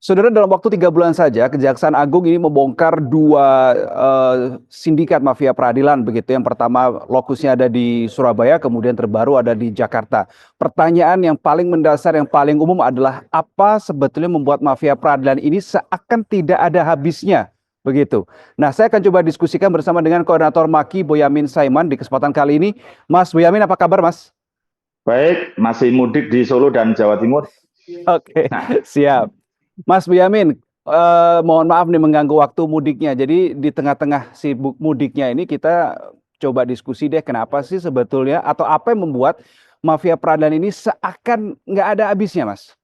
Saudara, dalam waktu 3 bulan saja, Kejaksaan Agung ini membongkar dua sindikat mafia peradilan begitu. Yang pertama lokusnya ada di Surabaya, kemudian terbaru ada di Jakarta. Pertanyaan yang paling mendasar, yang paling umum adalah apa sebetulnya membuat mafia peradilan ini seakan tidak ada habisnya begitu. Nah, saya akan coba diskusikan bersama dengan Koordinator Maki Boyamin Saiman di kesempatan kali ini. Mas Boyamin, apa kabar, Mas? Baik, masih mudik di Solo dan Jawa Timur. Oke, siap. Mas Boyamin, mohon maaf nih mengganggu waktu mudiknya. Jadi di tengah-tengah sibuk mudiknya ini kita coba diskusi deh kenapa sih sebetulnya atau apa yang membuat mafia peradilan ini seakan nggak ada habisnya, Mas?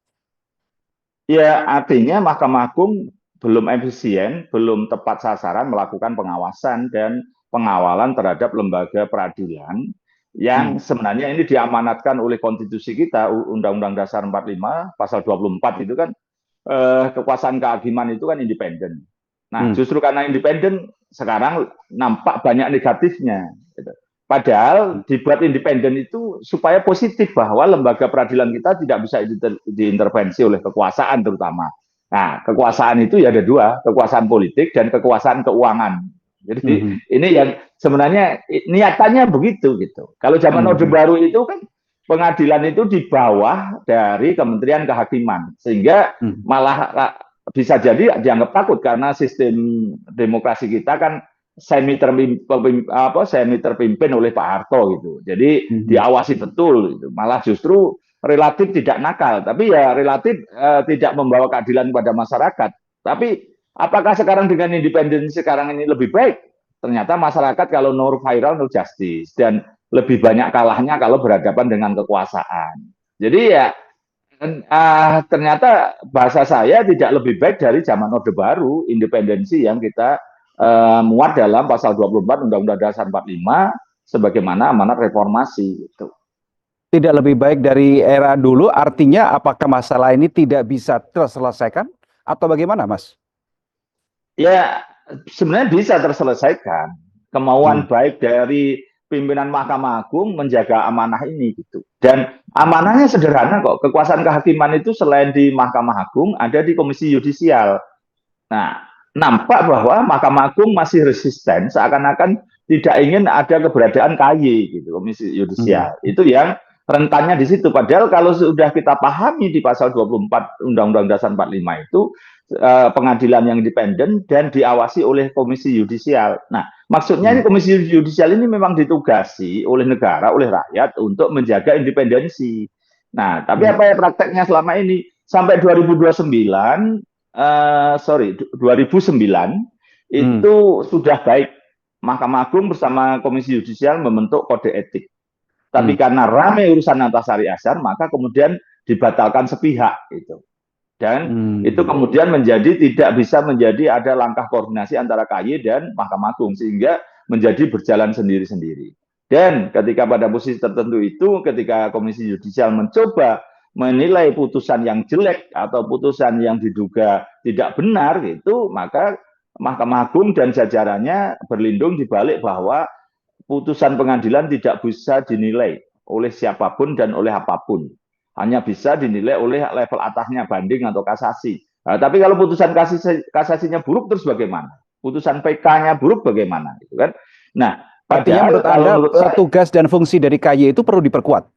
Ya, artinya Mahkamah Agung belum efisien, belum tepat sasaran melakukan pengawasan dan pengawalan terhadap lembaga peradilan Hmm. yang sebenarnya ini diamanatkan oleh konstitusi kita, Undang-Undang Dasar 45, pasal 24 itu kan kekuasaan kehakiman itu kan independen. Nah, Hmm. justru karena independen sekarang nampak banyak negatifnya. Gitu. Padahal dibuat independen itu supaya positif bahwa lembaga peradilan kita tidak bisa diintervensi oleh kekuasaan terutama. Nah, kekuasaan itu ya ada dua, kekuasaan politik dan kekuasaan keuangan. Jadi Hmm. ini yang sebenarnya niatannya begitu gitu. Kalau zaman Orde Hmm. Baru itu kan pengadilan itu di bawah dari Kementerian Kehakiman, sehingga Hmm. malah bisa jadi dianggap takut karena sistem demokrasi kita kan semi terpimpin oleh Pak Harto gitu. Jadi Hmm. diawasi betul gitu. Malah justru relatif tidak nakal, tapi ya relatif tidak membawa keadilan kepada masyarakat. Tapi apakah sekarang dengan independensi sekarang ini lebih baik? Ternyata masyarakat kalau no viral no justice dan lebih banyak kalahnya kalau berhadapan dengan kekuasaan. Jadi ya ternyata bahasa saya tidak lebih baik dari zaman Orde Baru, independensi yang kita muat dalam pasal 24 Undang-Undang Dasar 45 sebagaimana amanat reformasi itu. Tidak lebih baik dari era dulu, artinya apakah masalah ini tidak bisa terselesaikan atau bagaimana, Mas? Ya, sebenarnya bisa terselesaikan. Kemauan Hmm. baik dari pimpinan Mahkamah Agung menjaga amanah ini gitu. Dan amanahnya sederhana kok. Kekuasaan kehakiman itu selain di Mahkamah Agung ada di Komisi Yudisial. Nah, nampak bahwa Mahkamah Agung masih resisten seakan-akan tidak ingin ada keberadaan KY gitu, Komisi Hmm. Yudisial. Itu yang rentannya di situ. Padahal kalau sudah kita pahami di pasal 24 Undang-Undang Dasar 45 itu pengadilan yang independen dan diawasi oleh Komisi Yudisial. Nah, maksudnya ini Hmm. Komisi Yudisial ini memang ditugasi oleh negara, oleh rakyat untuk menjaga independensi. Nah, tapi Hmm. apa ya prakteknya selama ini? Sampai 2029 sorry 2009 Hmm. itu sudah baik Mahkamah Agung bersama Komisi Yudisial membentuk kode etik. Tapi Hmm. karena ramai urusan Antasari Azhar, maka kemudian dibatalkan sepihak itu. Dan itu Hmm. kemudian menjadi tidak bisa menjadi ada langkah koordinasi antara KY dan Mahkamah Agung sehingga menjadi berjalan sendiri-sendiri. Dan ketika pada posisi tertentu itu, ketika Komisi Yudisial mencoba menilai putusan yang jelek atau putusan yang diduga tidak benar itu, maka Mahkamah Agung dan jajarannya berlindung di balik bahwa putusan pengadilan tidak bisa dinilai oleh siapapun dan oleh apapun. Hanya bisa dinilai oleh level atasnya banding atau kasasi. Nah, tapi kalau putusan kasasinya buruk terus bagaimana? Putusan PK-nya buruk bagaimana? Gitu kan? Nah, Artinya padahal menurut kalau Anda menurut saya tugas dan fungsi dari KY itu perlu diperkuat?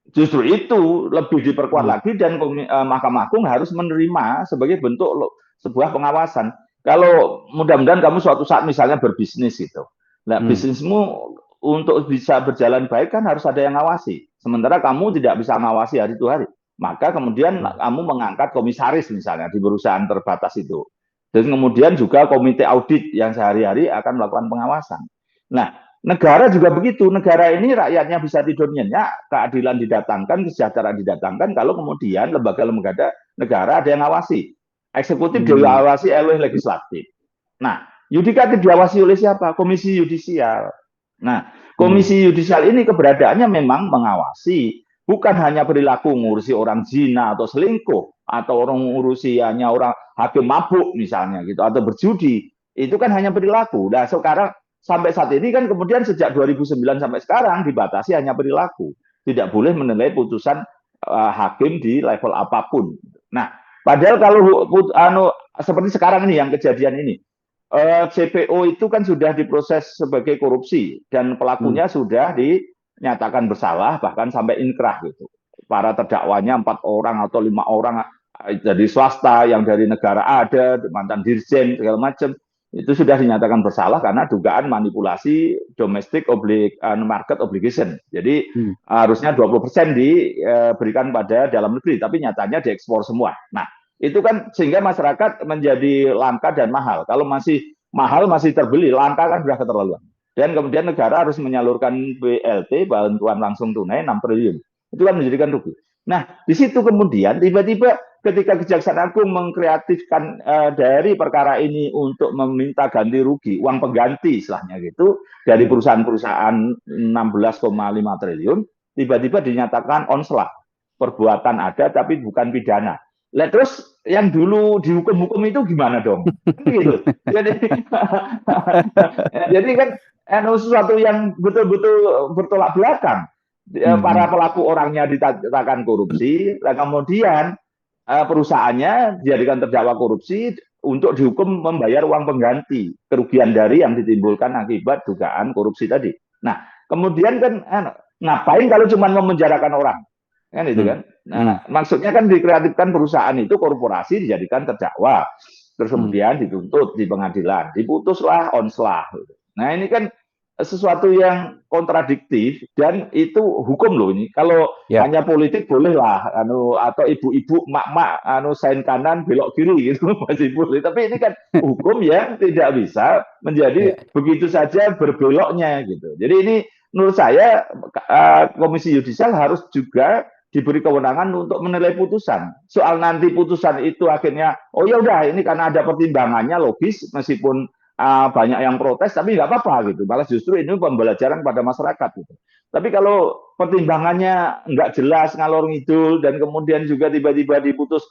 justru itu lebih diperkuat Hmm. lagi dan Mahkamah Agung harus menerima sebagai bentuk sebuah pengawasan. Kalau mudah-mudahan kamu suatu saat misalnya berbisnis gitu. Nah, Hmm. bisnismu untuk bisa berjalan baik kan harus ada yang ngawasi. Sementara kamu tidak bisa ngawasi hari itu hari. Maka kemudian Hmm. kamu mengangkat komisaris misalnya di perusahaan terbatas itu. Dan kemudian juga komite audit yang sehari-hari akan melakukan pengawasan. Nah, negara juga begitu. Negara ini rakyatnya bisa tidur nyenyak, keadilan didatangkan, kesejahteraan didatangkan, kalau kemudian lembaga-lembaga negara ada yang ngawasi. Eksekutif Hmm. diawasi oleh legislatif. Nah, yudikatif diawasi oleh siapa? Komisi Yudisial. Nah, Hmm. Komisi Yudisial ini keberadaannya memang mengawasi, bukan hanya perilaku ngurusi orang zina atau selingkuh, atau orang ngurusi hanya orang hakim mabuk misalnya gitu, atau berjudi. Itu kan hanya perilaku. Nah, sekarang sampai saat ini kan kemudian sejak 2009 sampai sekarang dibatasi hanya perilaku. Tidak boleh menilai putusan hakim di level apapun. Nah, Padahal kalau seperti sekarang ini yang kejadian ini, CPO itu kan sudah diproses sebagai korupsi dan Hmm. pelakunya sudah dinyatakan bersalah bahkan sampai inkrah gitu. Para terdakwanya 4 orang atau 5 orang dari swasta, yang dari negara ada, mantan dirjen segala macam, itu sudah dinyatakan bersalah karena dugaan manipulasi domestic market obligation. Jadi Hmm. harusnya 20% diberikan pada dalam negeri, tapi nyatanya diekspor semua. Nah, itu kan sehingga masyarakat menjadi langka dan mahal. Kalau masih mahal masih terbeli, langka kan sudah keterlaluan. Dan kemudian negara harus menyalurkan BLT, bantuan langsung tunai 6 triliun. Itu kan menjadikan rugi. Nah, di situ kemudian tiba-tiba ketika Kejaksaan Agung mengkreatifkan dari perkara ini untuk meminta ganti rugi, uang pengganti istilahnya gitu, dari Hmm. perusahaan-perusahaan 16,5 triliun, tiba-tiba dinyatakan onslah. Perbuatan ada tapi bukan pidana. Lah terus yang dulu dihukum-hukum itu gimana dong? Kan gitu. Jadi jadi kan sesuatu yang betul-betul bertolak belakang. Para Hmm. pelaku orangnya dinyatakan korupsi, dan kemudian perusahaannya dijadikan terdakwa korupsi untuk dihukum membayar uang pengganti kerugian dari yang ditimbulkan akibat dugaan korupsi tadi. Nah, kemudian kan ngapain kalau cuma memenjarakan orang? Kan itu Hmm. kan. Hmm. Nah, maksudnya kan dikreatifkan perusahaan itu korporasi dijadikan terdakwa, terus Hmm. kemudian dituntut di pengadilan, diputuslah onslah. Nah ini kan sesuatu yang kontradiktif dan itu hukum loh ini. Kalau Ya. hanya politik bolehlah, atau ibu-ibu, mak-mak, sein kanan belok kiri gitu masih boleh. Tapi ini kan hukum yang tidak bisa menjadi Ya. begitu saja berbeloknya gitu. Jadi ini menurut saya Komisi Yudisial harus juga diberi kewenangan untuk menilai putusan. Soal nanti putusan itu akhirnya, oh ya udah ini karena ada pertimbangannya logis, meskipun banyak yang protes, tapi nggak apa-apa gitu. Malah justru ini pembelajaran pada masyarakat gitu. Tapi kalau pertimbangannya nggak jelas, ngalor ngidul, dan kemudian juga tiba-tiba diputus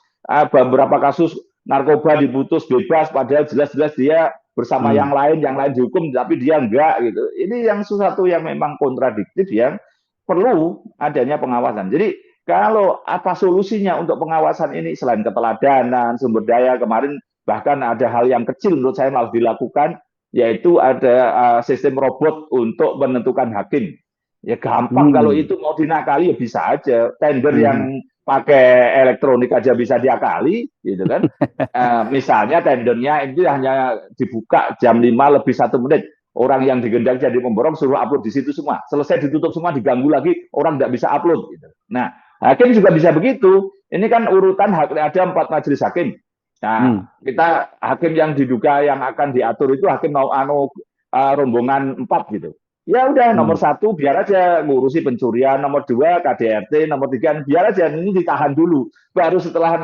beberapa kasus narkoba diputus bebas, padahal jelas-jelas dia bersama Hmm. yang lain dihukum, tapi dia enggak gitu. Ini yang sesuatu yang memang kontradiktif yang perlu adanya pengawasan. Jadi kalau apa solusinya untuk pengawasan ini selain keteladanan, sumber daya, kemarin bahkan ada hal yang kecil menurut saya malah dilakukan, yaitu ada sistem robot untuk menentukan hakim. Ya gampang kalau Hmm. itu mau dinakali ya bisa aja. Tender Hmm. yang pakai elektronik aja bisa diakali, gitu kan. Misalnya tendernya itu hanya dibuka jam 5 lebih 1 menit. Orang yang digendaki jadi pemborong suruh upload di situ semua. Selesai ditutup semua, diganggu lagi, orang tidak bisa upload. Gitu. Nah, hakim juga bisa begitu. Ini kan urutan ada 4 majelis hakim. Hmm. Nah, kita hakim yang diduga yang akan diatur itu hakim rombongan 4 gitu. Ya udah Hmm. nomor 1 biar aja ngurusi pencurian, nomor 2 KDRT, nomor 3 biar aja ini ditahan dulu. Baru setelah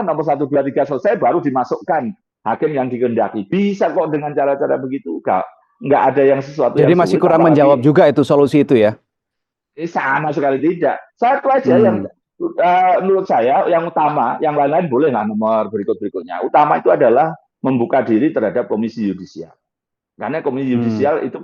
nomor 1, 2, 3 selesai baru dimasukkan hakim yang dikehendaki. Bisa kok dengan cara-cara begitu. Nggak ada yang sesuatu Jadi yang masih sulit, kurang menjawab apalagi juga itu solusi itu ya. sama sekali tidak. Satu aja yang Hmm. menurut saya yang utama, yang lain-lain boleh lah nomor berikut-berikutnya. Utama itu adalah membuka diri terhadap Komisi Yudisial. Karena Komisi Hmm. Yudisial itu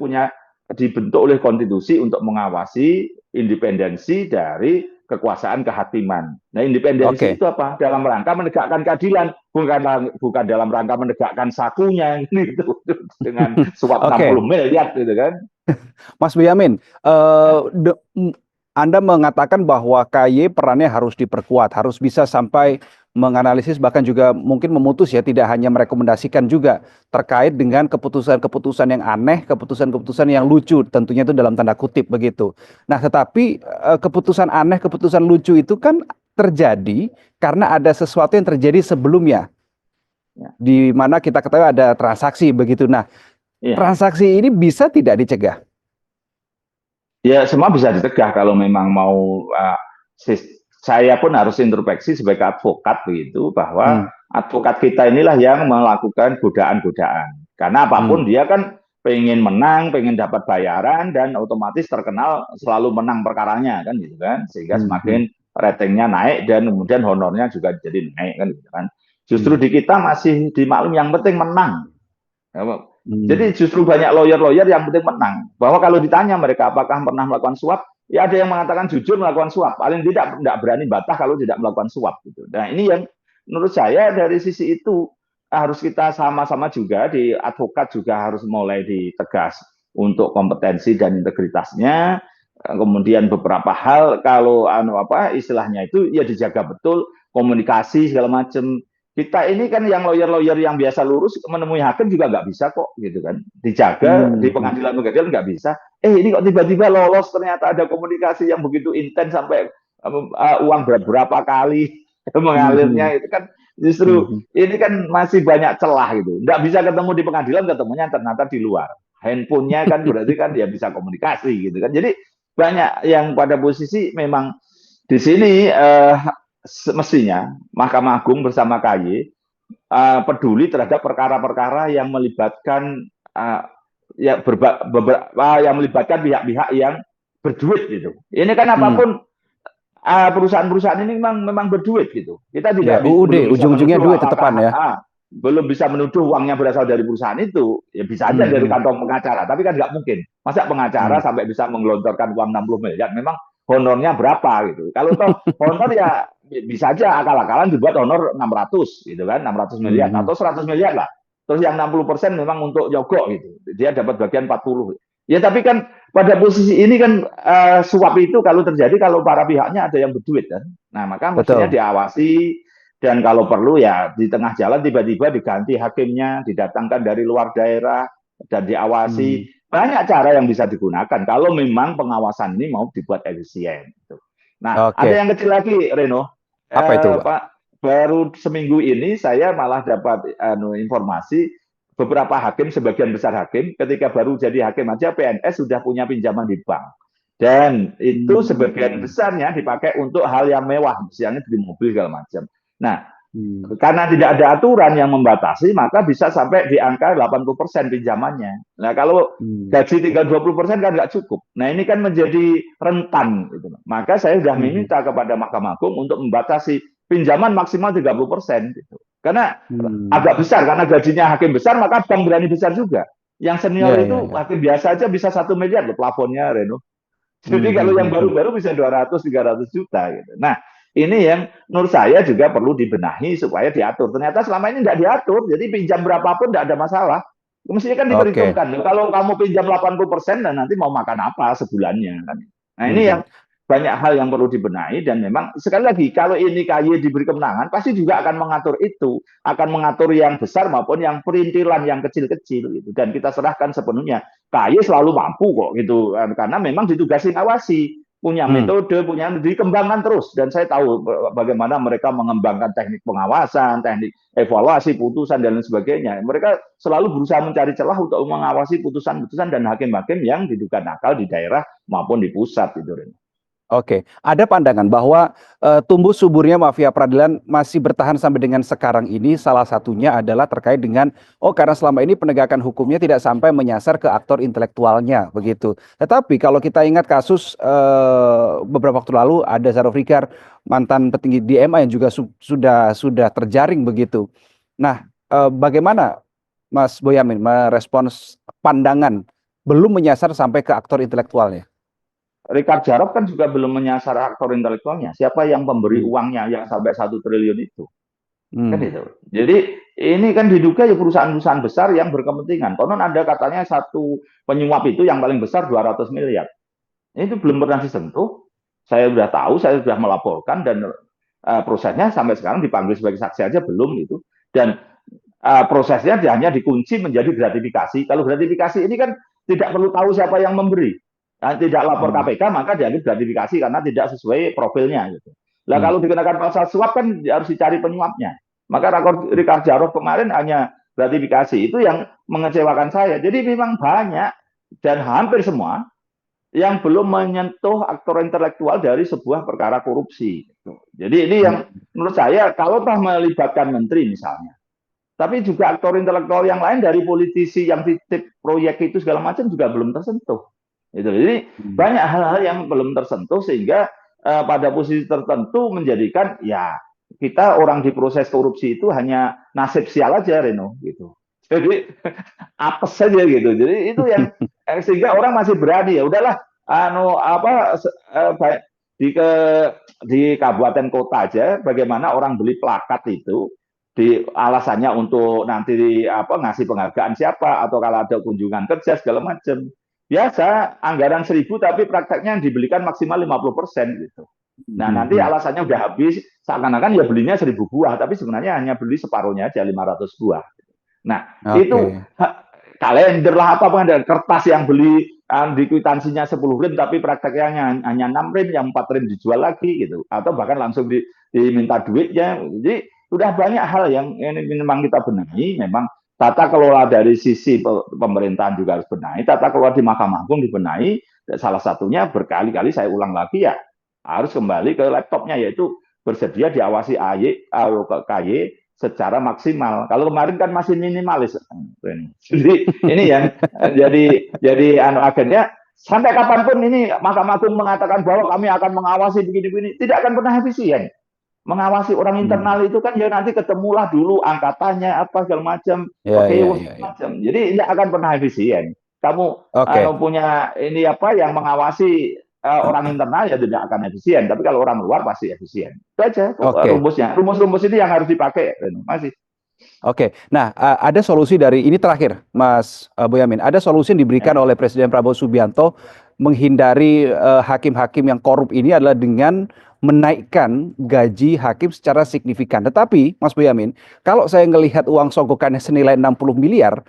dibentuk oleh konstitusi untuk mengawasi independensi dari kekuasaan kehakiman. Nah, independensi Oke. itu apa? Dalam rangka menegakkan keadilan, bukan dalam rangka menegakkan sakunya gitu dengan suap Oke. 60 miliar gitu kan. Mas Boyamin, Anda mengatakan bahwa KY perannya harus diperkuat, harus bisa sampai menganalisis bahkan juga mungkin memutus ya, tidak hanya merekomendasikan juga terkait dengan keputusan-keputusan yang aneh, keputusan-keputusan yang lucu, tentunya itu dalam tanda kutip begitu. Nah, tetapi keputusan aneh, keputusan lucu itu kan terjadi karena ada sesuatu yang terjadi sebelumnya, Ya, di mana kita ketahui ada transaksi begitu. Nah, iya. transaksi ini bisa tidak dicegah? Ya, semua bisa ditegah kalau memang mau. Saya pun harus introspeksi sebagai advokat begitu bahwa Hmm. advokat kita inilah yang melakukan godaan-godaan. Karena Hmm. apapun dia kan pengen menang, pengen dapat bayaran dan otomatis terkenal selalu menang perkaranya kan gitu kan. Sehingga Hmm. Hmm. semakin ratingnya naik dan kemudian honornya juga jadi naik kan gitu kan. Justru Hmm. di kita masih dimaklum yang penting menang. Hmm. Jadi justru banyak lawyer-lawyer yang penting menang. Bahwa kalau ditanya mereka apakah pernah melakukan suap, ya ada yang mengatakan jujur melakukan suap. Paling tidak berani bantah kalau tidak melakukan suap. Gitu. Nah ini yang menurut saya dari sisi itu harus kita sama-sama juga di advokat juga harus mulai ditegas untuk kompetensi dan integritasnya. Kemudian beberapa hal kalau istilahnya itu ya dijaga betul komunikasi segala macam. Kita ini kan yang lawyer-lawyer yang biasa lurus menemui hakim juga nggak bisa kok gitu kan. Dijaga di Hmm. pengadilan nggak bisa. Ini kok tiba-tiba lolos ternyata ada komunikasi yang begitu intens sampai uang berapa kali Hmm. mengalirnya itu kan justru Hmm. ini kan masih banyak celah gitu. Nggak bisa ketemu di pengadilan, ketemunya ternyata di luar. Handphonenya kan berarti kan dia bisa komunikasi gitu kan. Jadi banyak yang pada posisi memang di sini mestinya Mahkamah Agung bersama KY peduli terhadap perkara-perkara yang melibatkan yang melibatkan pihak-pihak yang berduit gitu. Ini kan Hmm. apapun perusahaan-perusahaan ini memang berduit gitu. Kita Ya, tidak UUD belum bisa ujung-ujungnya menuduh duit tetepan apakah ya. belum bisa menuduh uangnya berasal dari perusahaan itu. Ya bisa aja dari Hmm. kantong pengacara, tapi kan nggak mungkin. Masa pengacara Hmm. sampai bisa menggelontorkan uang 60 miliar? Memang honornya berapa gitu. Kalau toh honor ya bisa aja akal-akalan dibuat honor 600 gitu kan, 600 miliar Hmm. atau 100 miliar lah. Terus yang 60% memang untuk nyogok gitu. Dia dapat bagian 40. Ya tapi kan pada posisi ini kan suap itu kalau terjadi kalau para pihaknya ada yang berduit kan. Nah, maka mestinya Betul. diawasi dan kalau perlu ya di tengah jalan tiba-tiba diganti hakimnya, didatangkan dari luar daerah dan diawasi. Hmm. Banyak cara yang bisa digunakan kalau memang pengawasan ini mau dibuat efisien. Nah, ada Oke. yang kecil lagi, Reno. Apa itu, Pak? Pak, baru seminggu ini saya malah dapat informasi beberapa hakim, sebagian besar hakim, ketika baru jadi hakim aja PNS sudah punya pinjaman di bank. Dan itu sebagian Hmm. besarnya dipakai untuk hal yang mewah, misalnya di mobil segala macam. Nah, Hmm. karena tidak ada aturan yang membatasi, maka bisa sampai di angka 80% pinjamannya. Nah, kalau Hmm. gaji tinggal 20% kan nggak cukup. Nah, ini kan menjadi rentan. Gitu. Maka saya sudah Hmm. meminta kepada Mahkamah Agung untuk membatasi pinjaman maksimal 30%. Gitu. Karena Hmm. agak besar, karena gajinya hakim besar, maka bank berani besar juga. Yang senior Ya, itu ya, ya. hakim biasa aja bisa 1 miliar loh plafonnya, Reno. Jadi Hmm. kalau Hmm. yang Hmm. baru-baru bisa 200-300 juta gitu. Nah, ini yang menurut saya juga perlu dibenahi supaya diatur. Ternyata selama ini tidak diatur, jadi pinjam berapapun tidak ada masalah. Mestinya kan Oke. diperhitungkan. Kalau kamu pinjam 80%, dan nanti mau makan apa sebulannya. Kan? Nah ini Hmm. yang banyak hal yang perlu dibenahi dan memang sekali lagi kalau ini KY diberi kemenangan pasti juga akan mengatur itu, akan mengatur yang besar maupun yang perintilan yang kecil-kecil gitu. Dan kita serahkan sepenuhnya. KY selalu mampu kok gitu karena memang ditugasi awasi, punya Hmm. metode, punya dikembangkan terus dan saya tahu bagaimana mereka mengembangkan teknik pengawasan, teknik evaluasi putusan dan lain sebagainya. Mereka selalu berusaha mencari celah untuk mengawasi putusan-putusan dan hakim-hakim yang diduga nakal di daerah maupun di pusat itu. Oke, ada pandangan bahwa tumbuh suburnya mafia peradilan masih bertahan sampai dengan sekarang ini salah satunya adalah terkait dengan karena selama ini penegakan hukumnya tidak sampai menyasar ke aktor intelektualnya begitu. Tetapi kalau kita ingat kasus beberapa waktu lalu ada Zaro Fikar mantan petinggi DMA yang juga sudah terjaring begitu. Nah, bagaimana Mas Boyamin merespons pandangan belum menyasar sampai ke aktor intelektualnya? Richard Jarot kan juga belum menyasar aktor intelektualnya. Siapa yang pemberi Hmm. uangnya yang sampai 1 triliun itu? Kan Hmm. itu. Jadi ini kan diduga ya perusahaan-perusahaan besar yang berkepentingan. Konon ada katanya satu penyuap itu yang paling besar 200 miliar. Itu belum pernah disentuh. Saya sudah tahu, saya sudah melaporkan dan prosesnya sampai sekarang dipanggil sebagai saksi aja belum itu. Dan prosesnya hanya dikunci menjadi gratifikasi. Kalau gratifikasi ini kan tidak perlu tahu siapa yang memberi. Tidak lapor Hmm. KPK maka dianggap gratifikasi karena tidak sesuai profilnya gitu. Lah Hmm. kalau dikenakan pasal suap kan harus dicari penyuapnya. Maka Richard Jarot kemarin hanya gratifikasi itu yang mengecewakan saya. Jadi memang banyak dan hampir semua yang belum menyentuh aktor intelektual dari sebuah perkara korupsi. Jadi ini Hmm. yang menurut saya kalau toh melibatkan menteri misalnya, tapi juga aktor intelektual yang lain dari politisi yang titip proyek itu segala macam juga belum tersentuh. Gitu. Jadi Hmm. banyak hal-hal yang belum tersentuh sehingga pada posisi tertentu menjadikan ya kita orang diproses korupsi itu hanya nasib sial aja Reno gitu. Jadi apes saja gitu. Jadi itu yang sehingga orang masih berani ya udahlah di kabupaten kota aja bagaimana orang beli plakat itu di alasannya untuk nanti ngasih penghargaan siapa atau kalau ada kunjungan kerja segala macam. Biasa anggaran 1.000 tapi prakteknya yang dibelikan maksimal 50% gitu. Nah, nanti alasannya udah habis, seakan-akan ya belinya 1.000 buah, tapi sebenarnya hanya beli separuhnya aja 500 buah. Nah, itu kalender lah apa kertas yang beli di kwitansinya 10 rim tapi prakteknya hanya 6 rim, yang 4 rim dijual lagi gitu, atau bahkan langsung diminta duitnya. Jadi sudah banyak hal yang ini memang kita benahi. Memang tata kelola dari sisi pemerintahan juga harus benahi, tata kelola di Mahkamah Agung dibenahi. Salah satunya berkali-kali saya ulang lagi ya harus kembali ke laptopnya, yaitu bersedia diawasi KY secara maksimal. Kalau kemarin kan masih minimalis. Jadi ini yang jadi agennya sampai kapanpun ini Mahkamah Agung mengatakan bahwa kami akan mengawasi begini-begini, tidak akan pernah efisien. Mengawasi orang internal itu kan ya nanti ketemulah dulu angkatannya apa segala macam, macam. Jadi tidak akan pernah efisien. Kamu punya ini yang mengawasi orang internal ya tidak akan efisien, tapi kalau orang luar pasti efisien. Itu aja rumusnya. Rumus-rumus ini yang harus dipakai. Masih. Nah ada solusi dari ini terakhir, Mas Boyamin. Ada solusi yang diberikan oleh Presiden Prabowo Subianto menghindari hakim-hakim yang korup ini adalah dengan menaikkan gaji hakim secara signifikan. Tetapi, Mas Boyamin, kalau saya ngelihat uang sogokannya senilai 60 miliar,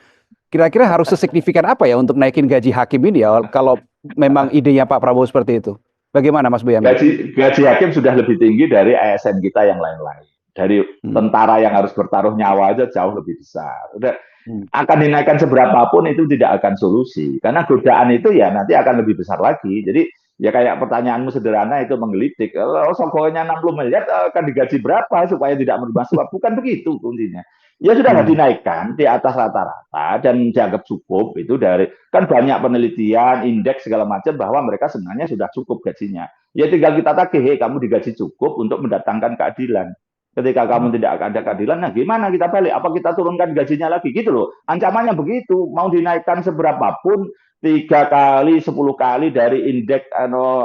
kira-kira harus sesignifikan apa ya untuk naikin gaji hakim ini ya? Kalau memang idenya Pak Prabowo seperti itu. Bagaimana Mas Boyamin? Gaji hakim sudah lebih tinggi dari ASN kita yang lain-lain. Dari tentara yang harus bertaruh nyawa aja jauh lebih besar. Udah akan dinaikkan seberapapun itu tidak akan solusi. Karena godaan itu ya nanti akan lebih besar lagi. Jadi ya kayak pertanyaanmu sederhana itu menggelitik. Kalau sogokannya 60 miliar akan digaji berapa supaya tidak merubah sebab? Bukan begitu kuncinya. Ya sudah dinaikkan di atas rata-rata dan dianggap cukup itu dari kan banyak penelitian, indeks segala macam bahwa mereka sebenarnya sudah cukup gajinya. Ya tinggal kita tagih, kamu digaji cukup untuk mendatangkan keadilan. Ketika kamu tidak ada keadilan, nah gimana kita balik? Apa kita turunkan gajinya lagi? Gitu loh. Ancamannya begitu. Mau dinaikkan seberapapun, 3 kali, 10 kali dari indeks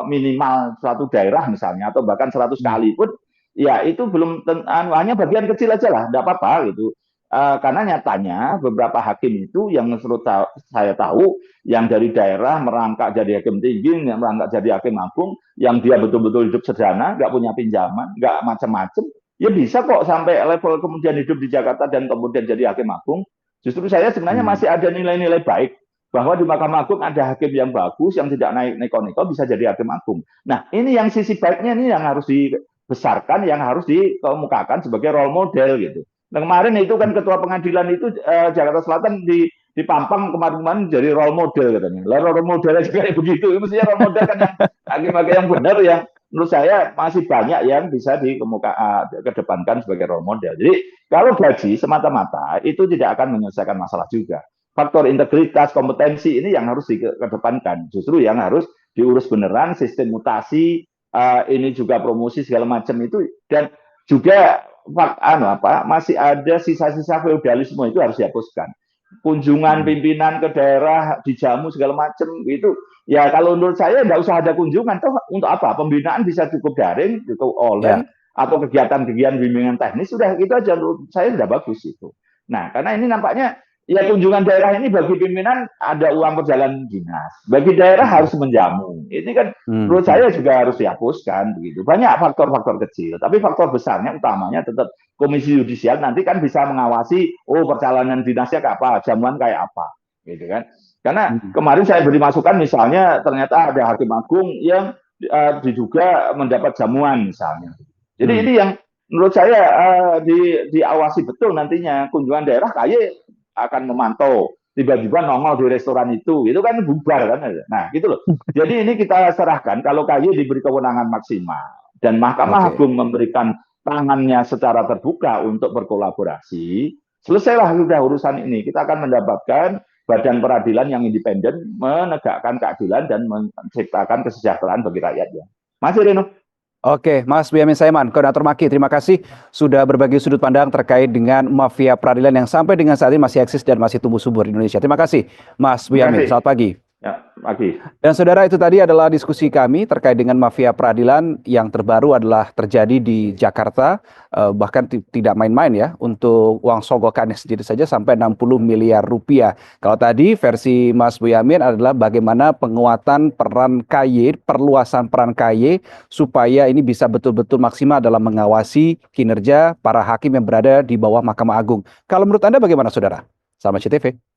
minimal suatu daerah misalnya, atau bahkan 100 kali pun, ya itu belum hanya bagian kecil aja lah, tidak apa-apa gitu. Karena nyatanya beberapa hakim itu yang menurut saya tahu yang dari daerah merangkak jadi hakim tinggi, yang merangkak jadi hakim agung, yang dia betul-betul hidup sederhana, nggak punya pinjaman, nggak macam-macam, ya bisa kok sampai level kemudian hidup di Jakarta dan kemudian jadi hakim agung. Justru saya sebenarnya masih ada nilai-nilai baik bahwa di Mahkamah Agung ada hakim yang bagus, yang tidak naik neko-neko bisa jadi hakim agung. Nah ini yang sisi baiknya ini yang harus dibesarkan, yang harus dikemukakan sebagai role model gitu. Nah, kemarin itu kan ketua pengadilan itu Jakarta Selatan dipampang kemarin jadi role model katanya. Lah role modelnya kayak begitu, mestinya role model kan yang hakim-hakim yang benar, yang menurut saya masih banyak yang bisa kedepankan sebagai role model. Jadi kalau gaji semata-mata itu tidak akan menyelesaikan masalah juga. Faktor integritas, kompetensi ini yang harus dikedepankan. Justru yang harus diurus beneran, sistem mutasi, ini juga promosi segala macam itu, dan juga masih ada sisa-sisa feodalisme itu harus dihapuskan. Kunjungan pimpinan ke daerah dijamu segala macam itu, ya kalau menurut saya tidak usah ada kunjungan. Toh untuk apa? Pembinaan bisa cukup daring, cukup online, atau kegiatan-kegiatan bimbingan teknis, sudah itu aja menurut saya sudah bagus itu. Nah, karena ini nampaknya ya kunjungan daerah ini bagi pimpinan ada uang perjalanan dinas, bagi daerah harus menjamu. Ini kan menurut saya juga harus dihapuskan begitu. Banyak faktor-faktor kecil, tapi faktor besarnya utamanya tetap Komisi Yudisial nanti kan bisa mengawasi perjalanan dinasnya kayak apa, jamuan kayak apa, gitu kan. Karena kemarin saya beri masukan misalnya ternyata ada hakim agung yang diduga mendapat jamuan misalnya. Jadi ini yang menurut saya diawasi betul nantinya. Kunjungan daerah KY akan memantau, tiba-tiba nongol di restoran itu kan bubar kan. Nah gitu loh. Jadi ini kita serahkan kalau KY diberi kewenangan maksimal dan Mahkamah Agung memberikan tangannya secara terbuka untuk berkolaborasi, selesailah sudah urusan ini. Kita akan mendapatkan badan peradilan yang independen, menegakkan keadilan dan menciptakan kesejahteraan bagi rakyatnya. Masih Reno. Oke, Mas Boyamin Saiman, Koordinator MAKI, terima kasih sudah berbagi sudut pandang terkait dengan mafia peradilan yang sampai dengan saat ini masih eksis dan masih tumbuh subur di Indonesia. Terima kasih, Mas Boyamin. Selamat pagi. Ya, pagi. Dan saudara, itu tadi adalah diskusi kami terkait dengan mafia peradilan yang terbaru adalah terjadi di Jakarta, bahkan tidak main-main ya, untuk uang sogokannya sendiri saja sampai 60 miliar rupiah. Kalau tadi versi Mas Boyamin adalah bagaimana penguatan peran KY, perluasan peran KY supaya ini bisa betul-betul maksimal dalam mengawasi kinerja para hakim yang berada di bawah Mahkamah Agung. Kalau menurut Anda bagaimana saudara? Selamat CTV.